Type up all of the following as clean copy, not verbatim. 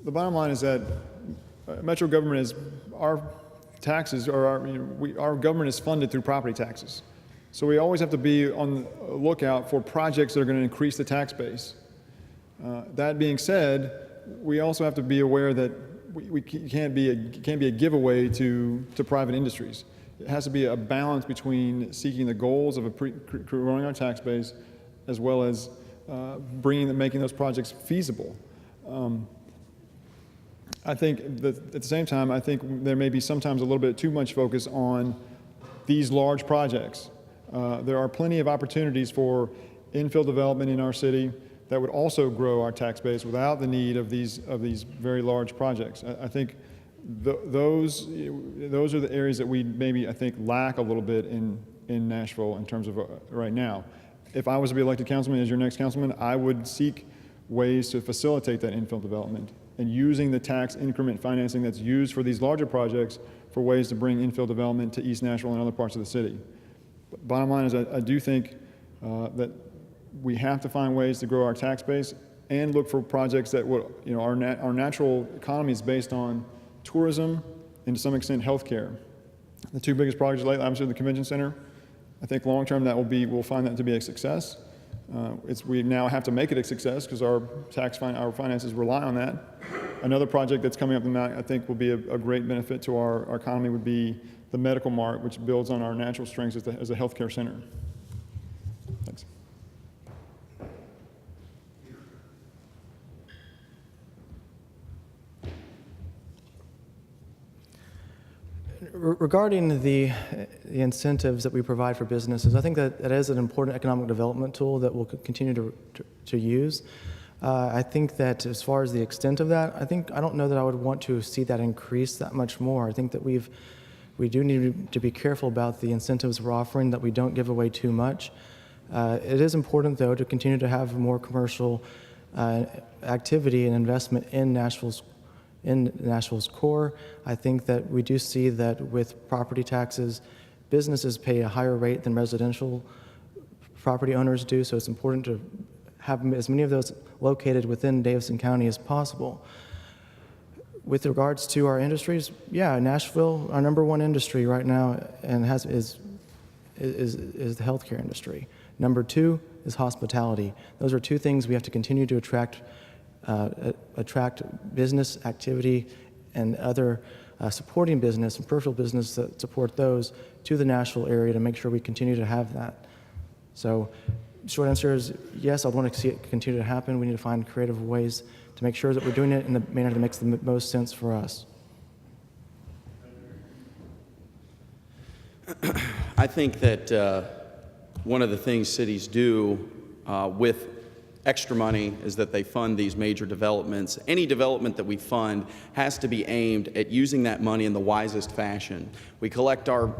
The bottom line is that metro government is, our taxes, or our government is funded through property taxes. So we always have to be on the lookout for projects that are going to increase the tax base. That being said, we also have to be aware that we can't be a giveaway to private industries. It has to be a balance between seeking the goals of growing our tax base, as well as making those projects feasible. I think that at the same time, I think there may be sometimes a little bit too much focus on these large projects. There are plenty of opportunities for infill development in our city that would also grow our tax base without the need of these very large projects. I think those are the areas that we maybe, I think, lack a little bit in Nashville in terms of right now. If I was to be elected councilman as your next councilman, I would seek ways to facilitate that infill development and using the tax increment financing that's used for these larger projects for ways to bring infill development to East Nashville and other parts of the city. But bottom line is I do think that we have to find ways to grow our tax base and look for projects that will, our natural economy is based on tourism and to some extent healthcare. The two biggest projects lately, obviously the convention center. I think long term we'll find that to be a success. We now have to make it a success because our finances rely on that. Another project that's coming up that I think will be a great benefit to our economy would be the Medical Mart, which builds on our natural strengths as a healthcare center. Thanks. Regarding the incentives that we provide for businesses, I think that it is an important economic development tool that we'll continue to use. I think that as far as the extent of that, I don't know that I would want to see that increase that much more. I think that we do need to be careful about the incentives we're offering, that we don't give away too much. It is important, though, to continue to have more commercial activity and investment in Nashville's core. I think that we do see that with property taxes, businesses pay a higher rate than residential property owners do, so it's important to have as many of those located within Davidson County as possible. With regards to our industries, yeah, Nashville, our #1 industry right now, and is the healthcare industry. #2 is hospitality. Those are two things we have to continue to attract business activity and other supporting business and peripheral business that support those to the Nashville area to make sure we continue to have that. So short answer is yes, I'd want to see it continue to happen. We need to find creative ways to make sure that we're doing it in the manner that makes the most sense for us. I think that one of the things cities do with extra money is that they fund these major developments. Any development that we fund has to be aimed at using that money in the wisest fashion. We collect our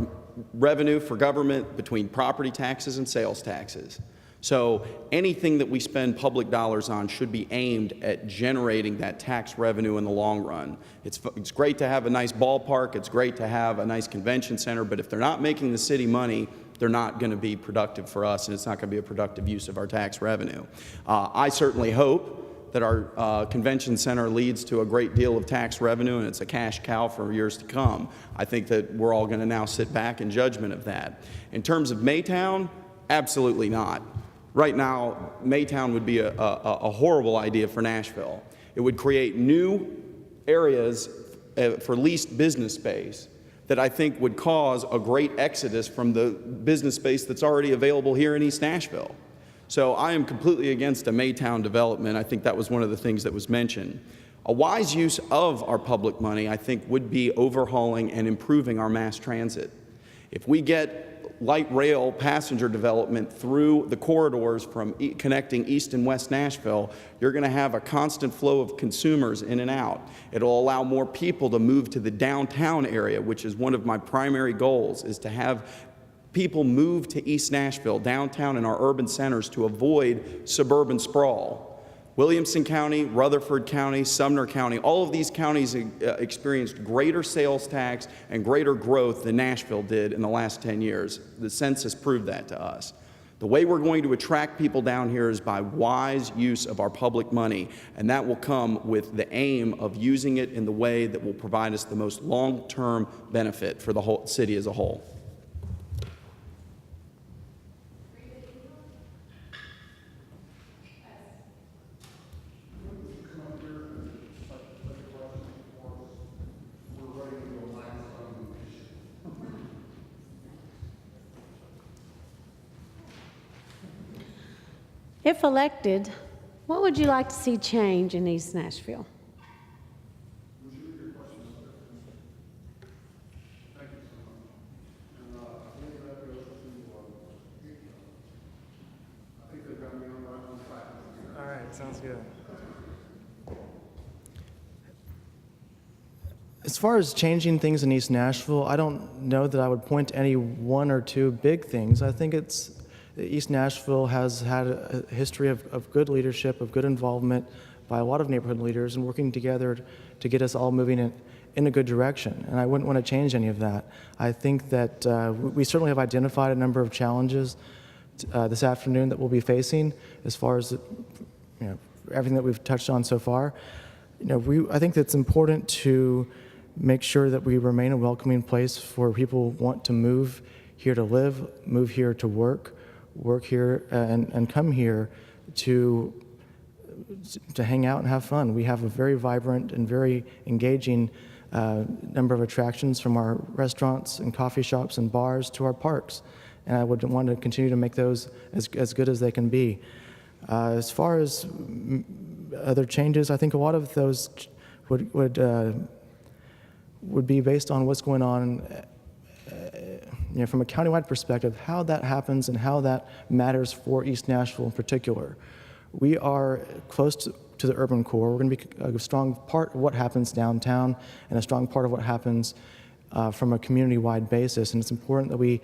revenue for government between property taxes and sales taxes. So anything that we spend public dollars on should be aimed at generating that tax revenue in the long run. It's great to have a nice ballpark, it's great to have a nice convention center, but if they're not making the city money, they're not going to be productive for us, and it's not going to be a productive use of our tax revenue. I certainly hope that our convention center leads to a great deal of tax revenue and it's a cash cow for years to come. I think that we're all going to now sit back in judgment of that. In terms of Maytown, absolutely not. Right now, Maytown would be a horrible idea for Nashville. It would create new areas for leased business space that I think would cause a great exodus from the business space that's already available here in East Nashville. So I am completely against a Maytown development. I think that was one of the things that was mentioned. A wise use of our public money, I think, would be overhauling and improving our mass transit. If we get light rail passenger development through the corridors from connecting East and West Nashville, you're going to have a constant flow of consumers in and out. It'll allow more people to move to the downtown area, which is one of my primary goals, is to have people move to East Nashville, downtown and our urban centers, to avoid suburban sprawl. Williamson County, Rutherford County, Sumner County, all of these counties experienced greater sales tax and greater growth than Nashville did in the last 10 years. The census proved that to us. The way we're going to attract people down here is by wise use of our public money, and that will come with the aim of using it in the way that will provide us the most long-term benefit for the whole city as a whole. If elected, what would you like to see change in East Nashville? All right, sounds good. As far as changing things in East Nashville, I don't know that I would point to any one or two big things. I think East Nashville has had a history of good leadership, of good involvement by a lot of neighborhood leaders and working together to get us all moving in a good direction. And I wouldn't want to change any of that. I think that we certainly have identified a number of challenges this afternoon that we'll be facing as far as everything that we've touched on so far. I think that it's important to make sure that we remain a welcoming place for people who want to move here to live, move here to work here, and come here to hang out and have fun. We have a very vibrant and very engaging number of attractions, from our restaurants and coffee shops and bars to our parks. And I would want to continue to make those as good as they can be. As far as other changes, I think a lot of those would be based on what's going on from a countywide perspective, how that happens and how that matters for East Nashville in particular. We are close to the urban core. We're going to be a strong part of what happens downtown and a strong part of what happens from a community-wide basis. And it's important that we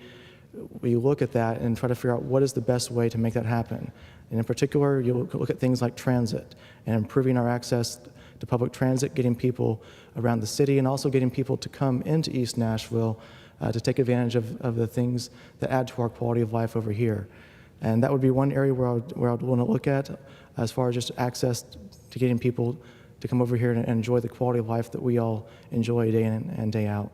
look at that and try to figure out what is the best way to make that happen. And in particular, you look at things like transit and improving our access to public transit, getting people around the city, and also getting people to come into East Nashville to take advantage of the things that add to our quality of life over here. And that would be one area where I'd want to look at as far as just access to getting people to come over here and enjoy the quality of life that we all enjoy day in and day out.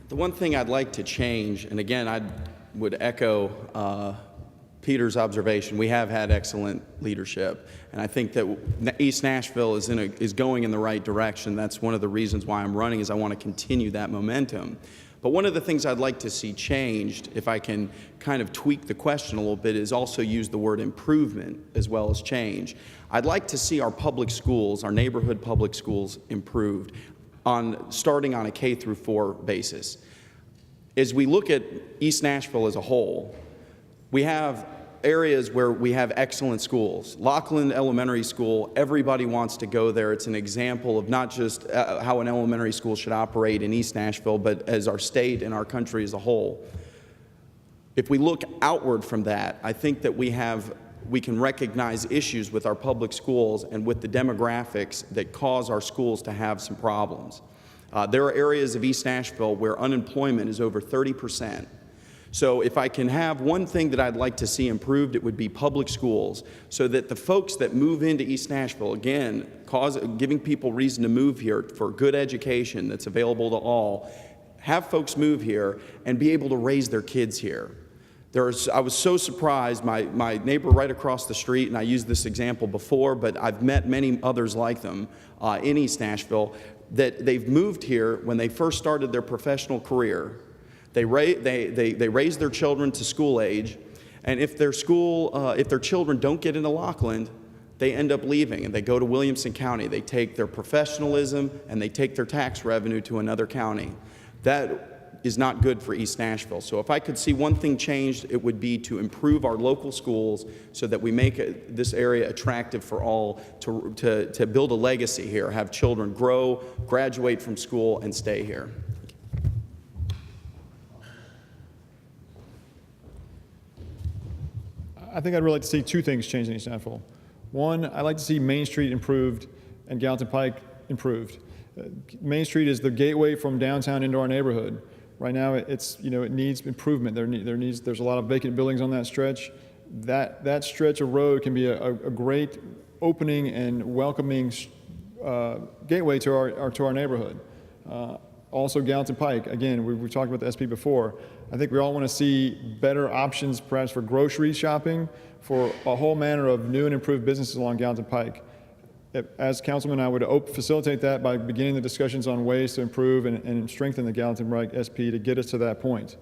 The one thing I'd like to change, and again, I would echo Peter's observation, we have had excellent leadership, and I think that East Nashville is going in the right direction. That's one of the reasons why I'm running, is I want to continue that momentum. But one of the things I'd like to see changed, if I can kind of tweak the question a little bit, is also use the word improvement as well as change. I'd like to see our public schools, our neighborhood public schools, improved, starting on a K through 4 basis. As we look at East Nashville as a whole, we have areas where we have excellent schools. Lockland Elementary School, everybody wants to go there. It's an example of not just how an elementary school should operate in East Nashville, but as our state and our country as a whole. If we look outward from that, I think that we can recognize issues with our public schools and with the demographics that cause our schools to have some problems. There are areas of East Nashville where unemployment is over 30%. So if I can have one thing that I'd like to see improved, it would be public schools, so that the folks that move into East Nashville, again, giving people reason to move here for good education that's available to all, have folks move here and be able to raise their kids here. I was so surprised, my neighbor right across the street, and I used this example before, but I've met many others like them in East Nashville, that they've moved here when they first started their professional career. They raise their children to school age, and if their children don't get into Lockland, they end up leaving and they go to Williamson County. They take their professionalism and they take their tax revenue to another county. That is not good for East Nashville. So if I could see one thing changed, it would be to improve our local schools so that we make this area attractive for all to build a legacy here, have children grow, graduate from school, and stay here. I think I'd really like to see two things change in East Nashville. One, I'd like to see Main Street improved and Gallatin Pike improved. Main Street is the gateway from downtown into our neighborhood. Right now, it's, you know, it needs improvement. There's a lot of vacant buildings on that stretch. That stretch of road can be a great opening and welcoming gateway to our neighborhood. Also, Gallatin Pike. Again, we've talked about the SP before. I think we all want to see better options, perhaps for grocery shopping, for a whole manner of new and improved businesses along Gallatin Pike. As councilman, I would facilitate that by beginning the discussions on ways to improve and strengthen the Gallatin Pike SP to get us to that point.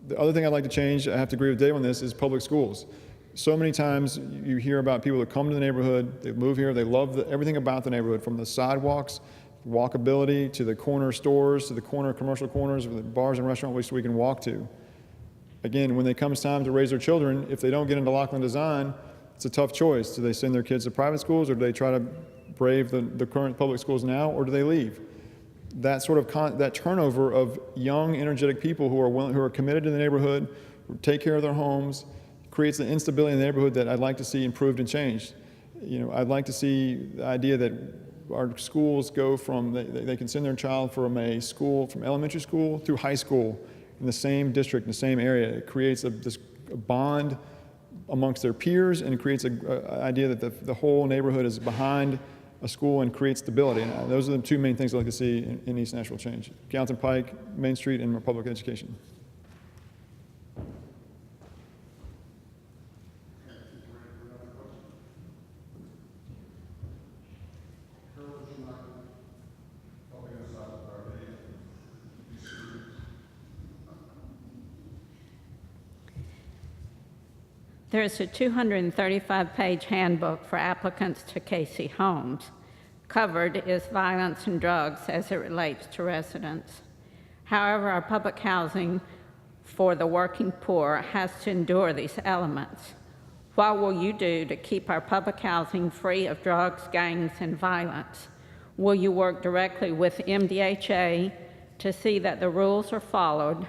The other thing I'd like to change, I have to agree with Dave on this, is public schools. So many times you hear about people that come to the neighborhood, they move here, they love everything about the neighborhood, from the sidewalks, walkability, to the corner stores, to the commercial corners, the bars and restaurants which we can walk to. Again, when it comes time to raise their children, if they don't get into Laughlin Design, it's a tough choice. Do they send their kids to private schools, or do they try to brave the current public schools now, or do they leave? That sort of that turnover of young, energetic people who are committed to the neighborhood, who take care of their homes, creates an instability in the neighborhood that I'd like to see improved and changed. You know, I'd like to see the idea that our schools go from, they can send their child from elementary school through high school in the same district, in the same area. It creates this bond amongst their peers, and it creates an idea that the whole neighborhood is behind a school and creates stability. And those are the two main things I'd like to see in East Nashville change: Gallatin Pike, Main Street, and public education. There's a 235-page handbook for applicants to Casey Homes. Covered is violence and drugs as it relates to residents. However, our public housing for the working poor has to endure these elements. What will you do to keep our public housing free of drugs, gangs, and violence? Will you work directly with MDHA to see that the rules are followed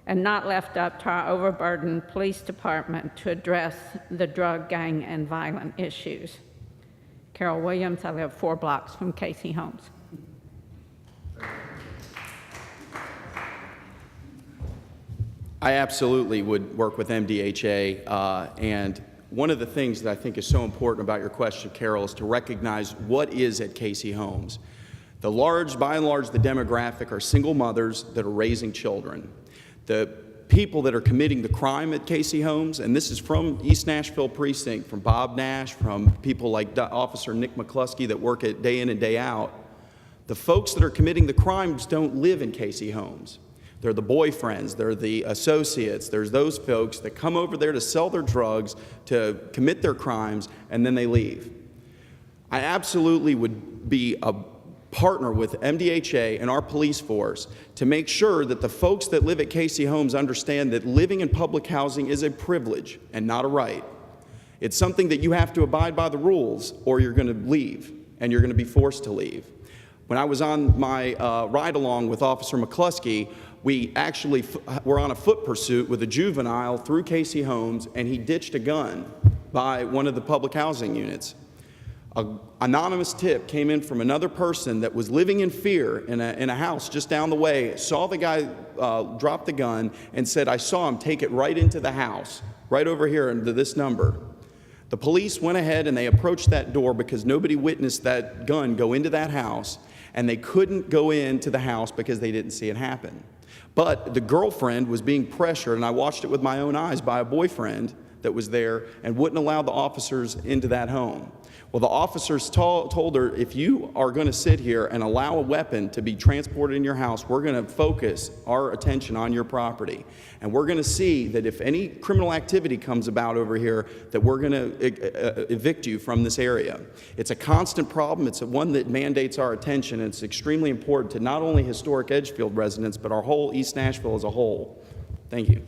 and not left up to our overburdened police department to address the drug, gang, and violent issues? Carol Williams, I live 4 blocks from Casey Homes. I absolutely would work with MDHA, and one of the things that I think is so important about your question, Carol, is to recognize what is at Casey Homes. By and large, the demographic are single mothers that are raising children. The people that are committing the crime at Casey Homes, and this is from East Nashville Precinct, from Bob Nash, from people like Officer Nick McCluskey that work it day in and day out, the folks that are committing the crimes don't live in Casey Homes. They're the boyfriends, they're the associates, there's those folks that come over there to sell their drugs, to commit their crimes, and then they leave. I absolutely would be a partner with MDHA and our police force to make sure that the folks that live at Casey Homes understand that living in public housing is a privilege and not a right. It's something that you have to abide by the rules, or you're going to leave, and you're going to be forced to leave. When I was on my ride-along with Officer McCluskey, we actually were on a foot pursuit with a juvenile through Casey Homes, and he ditched a gun by one of the public housing units. An anonymous tip came in from another person that was living in fear in a house just down the way, saw the guy drop the gun, and said, "I saw him take it right into the house, right over here into this number." The police went ahead and they approached that door because nobody witnessed that gun go into that house, and they couldn't go into the house because they didn't see it happen. But the girlfriend was being pressured, and I watched it with my own eyes, by a boyfriend that was there and wouldn't allow the officers into that home. Well, the officers told her, if you are going to sit here and allow a weapon to be transported in your house, we're going to focus our attention on your property. And we're going to see that if any criminal activity comes about over here, that we're going to evict you from this area. It's a constant problem. It's one that mandates our attention, and it's extremely important to not only historic Edgefield residents, but our whole East Nashville as a whole. Thank you.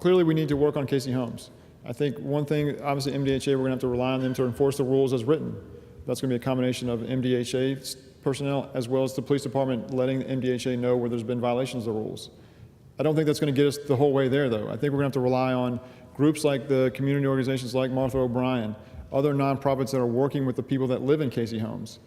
Clearly, we need to work on Casey Homes. I think one thing, obviously, MDHA, we're going to have to rely on them to enforce the rules as written. That's going to be a combination of MDHA personnel as well as the police department letting the MDHA know where there's been violations of the rules. I don't think that's going to get us the whole way there, though. I think we're going to have to rely on groups like the community organizations like Martha O'Brien, other nonprofits that are working with the people that live in Casey Homes.